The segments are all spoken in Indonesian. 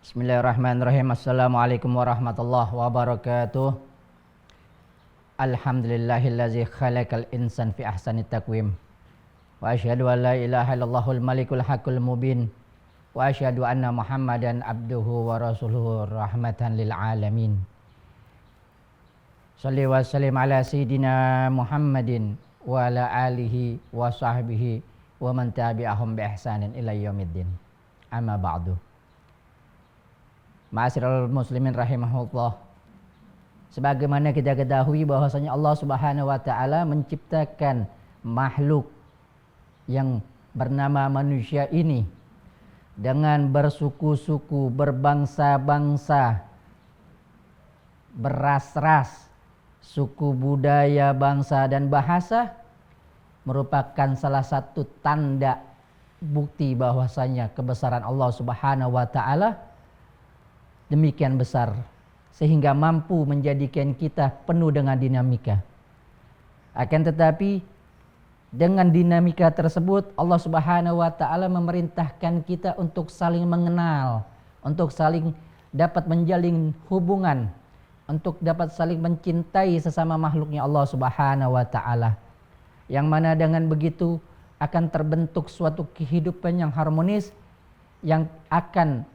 Bismillahirrahmanirrahim. Assalamualaikum warahmatullahi wabarakatuh. Alhamdulillahillazi khalaqal insan fi ahsani taqwim. Wa asyhadu an la ilaha illallahul malikul haqqul mubin. Wa asyhadu anna Muhammadan abduhu wa rasuluhu rahmatan lil alamin. Shalli wa sallim ala sayyidina Muhammadin wa ala alihi wa sahbihi wa man tabi'ahum bi ihsanin ila yaumiddin. Amma ba'du. Ma'asyiral muslimin rahimahullah. Sebagaimana kita ketahui bahwasanya Allah Subhanahu wa taala menciptakan makhluk yang bernama manusia ini dengan bersuku-suku, berbangsa-bangsa, beras-ras, suku, budaya, bangsa dan bahasa, merupakan salah satu tanda bukti bahwasanya kebesaran Allah Subhanahu wa taala demikian besar sehingga mampu menjadikan kita penuh dengan dinamika. Akan tetapi dengan dinamika tersebut Allah Subhanahu wa taala memerintahkan kita untuk saling mengenal, untuk saling dapat menjalin hubungan, untuk dapat saling mencintai sesama makhluknya Allah Subhanahu wa taala. Yang mana dengan begitu akan terbentuk suatu kehidupan yang harmonis yang akan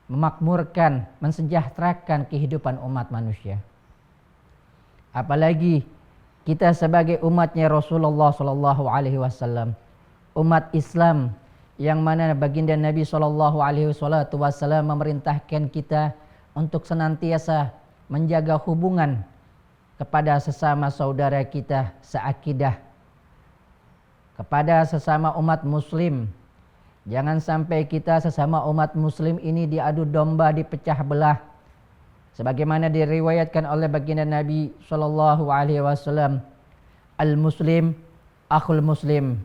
memakmurkan, mensejahterakan kehidupan umat manusia. Apalagi kita sebagai umatnya Rasulullah sallallahu alaihi wasallam, umat Islam yang mana baginda Nabi sallallahu alaihi wasallam memerintahkan kita untuk senantiasa menjaga hubungan kepada sesama saudara kita seakidah, kepada sesama umat muslim. Jangan sampai kita sesama umat muslim ini diadu domba, dipecah belah. Sebagaimana diriwayatkan oleh baginda Nabi sallallahu alaihi wasallam, al-muslim akhul muslim,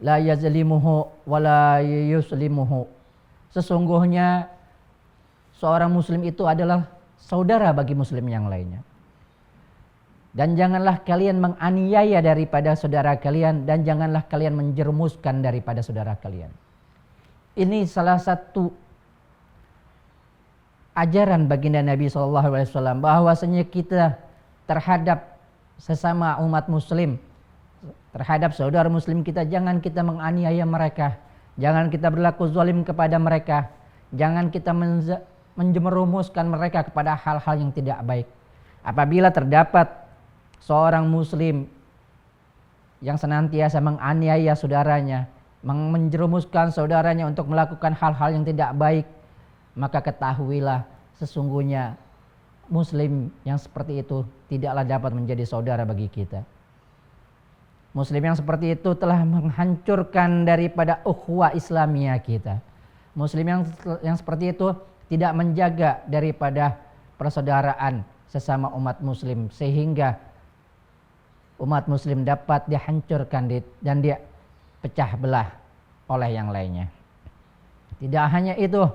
la yazlimuhu wa la yuslimuhu. Sesungguhnya seorang muslim itu adalah saudara bagi muslim yang lainnya. Dan janganlah kalian menganiaya daripada saudara kalian, dan janganlah kalian menjerumuskan daripada saudara kalian. Ini salah satu ajaran baginda Nabi SAW bahwasanya kita terhadap sesama umat muslim, terhadap saudara muslim kita, jangan kita menganiaya mereka, jangan kita berlaku zalim kepada mereka, jangan kita menjerumuskan mereka kepada hal-hal yang tidak baik. Apabila terdapat seorang muslim yang senantiasa menganiaya saudaranya, menjerumuskan saudaranya untuk melakukan hal-hal yang tidak baik, maka ketahuilah sesungguhnya muslim yang seperti itu tidaklah dapat menjadi saudara bagi kita. Muslim yang seperti itu telah menghancurkan daripada ukhuwah Islamiyah kita. Muslim yang seperti itu tidak menjaga daripada persaudaraan sesama umat muslim, sehingga umat muslim dapat dihancurkan dan dia pecah belah oleh yang lainnya. Tidak hanya itu,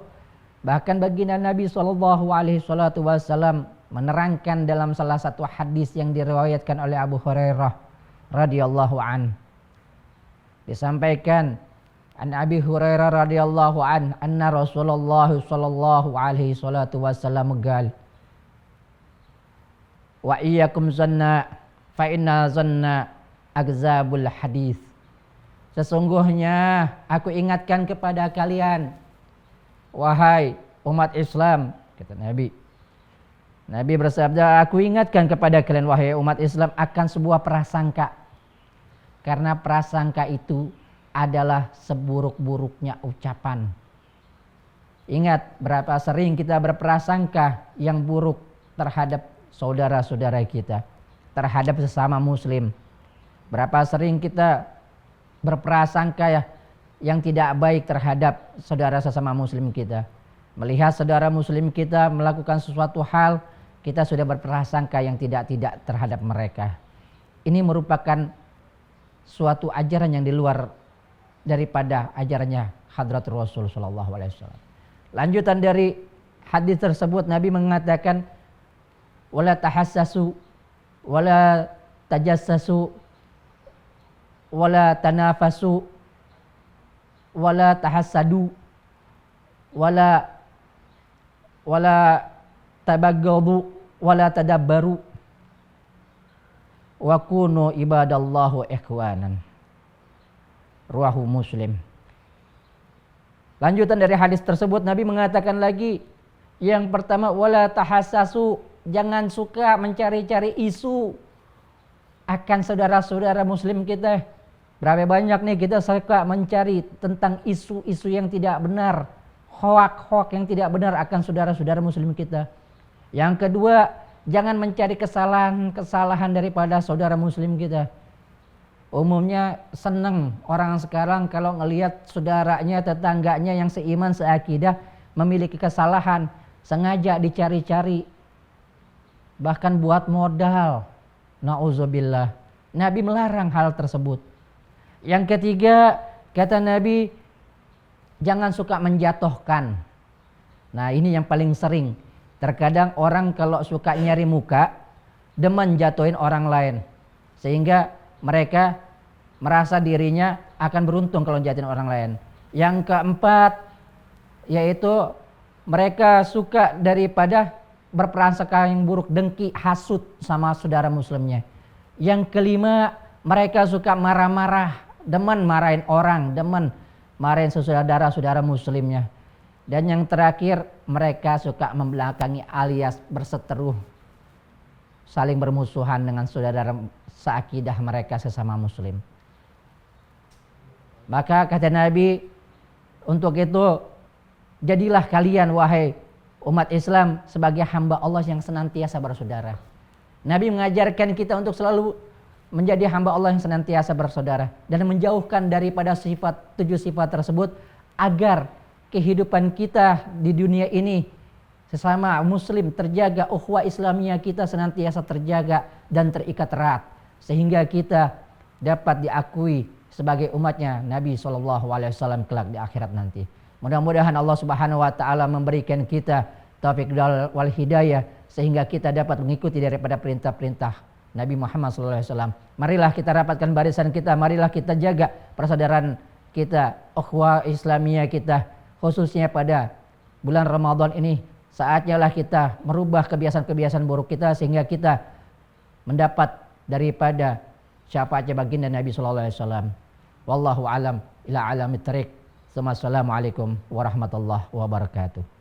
bahkan baginda Nabi SAW menerangkan dalam salah satu hadis yang diriwayatkan oleh Abu Hurairah radhiyallahu an. Disampaikan an Abi Hurairah radhiyallahu an anna Rasulullah sallallahu alaihi wasallam qaal wa iyyakum zanna fa inna zanna akzabul hadis. Sesungguhnya aku ingatkan kepada kalian, wahai umat Islam, kata Nabi. Nabi bersabda, aku ingatkan kepada kalian wahai umat Islam akan sebuah prasangka. Karena prasangka itu adalah seburuk-buruknya ucapan. Ingat berapa sering kita berprasangka yang buruk terhadap saudara-saudara kita, terhadap sesama muslim. Berapa sering kita berprasangka yang tidak baik terhadap saudara sesama muslim kita. Melihat saudara muslim kita melakukan sesuatu hal, kita sudah berprasangka yang tidak terhadap mereka. Ini merupakan suatu ajaran yang di luar daripada ajarannya Hadratul Rasul sallallahu alaihi wasallam. Lanjutan dari hadis tersebut, Nabi mengatakan wala tahassasu wala tajassasu wala tanafasu wala tahassadu wala wala tabaghadu wala tadabbaru wa kunu ibadallahu ikhwanan. Ruwahu Muslim. Lanjutan dari hadis tersebut Nabi mengatakan lagi, yang pertama wala tahassasu, jangan suka mencari-cari isu akan saudara-saudara muslim kita. Berapa banyak nih kita suka mencari tentang isu-isu yang tidak benar, hoak-hoak yang tidak benar akan saudara-saudara muslim kita. Yang kedua, jangan mencari kesalahan-kesalahan daripada saudara muslim kita. Umumnya senang orang sekarang kalau ngelihat saudaranya, tetangganya yang seiman, seakidah memiliki kesalahan, sengaja dicari-cari, bahkan buat modal. Nauzubillah. Nabi melarang hal tersebut. Yang ketiga, kata Nabi, jangan suka menjatuhkan. Nah, ini yang paling sering. Terkadang orang kalau suka nyari muka, demen jatuhin orang lain, sehingga mereka merasa dirinya akan beruntung kalau jatuhin orang lain. Yang keempat, yaitu mereka suka daripada berprasangka yang buruk, dengki, hasut sama saudara muslimnya. Yang kelima, mereka suka marah-marah, demen marahin orang, demen marahin saudara-saudara muslimnya. Dan yang terakhir, mereka suka membelakangi alias berseteru, saling bermusuhan dengan saudara seakidah mereka sesama muslim. Maka kata Nabi, untuk itu jadilah kalian wahai umat Islam sebagai hamba Allah yang senantiasa bersaudara. Nabi mengajarkan kita untuk selalu menjadi hamba Allah yang senantiasa bersaudara dan menjauhkan daripada tujuh sifat tersebut agar kehidupan kita di dunia ini sesama muslim terjaga, ukhuwah Islamiyah kita senantiasa terjaga dan terikat erat, sehingga kita dapat diakui sebagai umatnya Nabi SAW kelak di akhirat nanti. Mudah-mudahan Allah Subhanahu wa taala memberikan kita taufik wal hidayah sehingga kita dapat mengikuti daripada perintah-perintah Nabi Muhammad SAW. Marilah kita rapatkan barisan kita, marilah kita jaga persaudaraan kita, ukhuwah Islamiyah kita, khususnya pada bulan Ramadan ini. Saatnya lah kita merubah kebiasaan-kebiasaan buruk kita sehingga kita mendapat daripada syafaatnya baginda Nabi SAW. Wallahu alam ila alamit thariq. Assalamualaikum warahmatullahi wabarakatuh.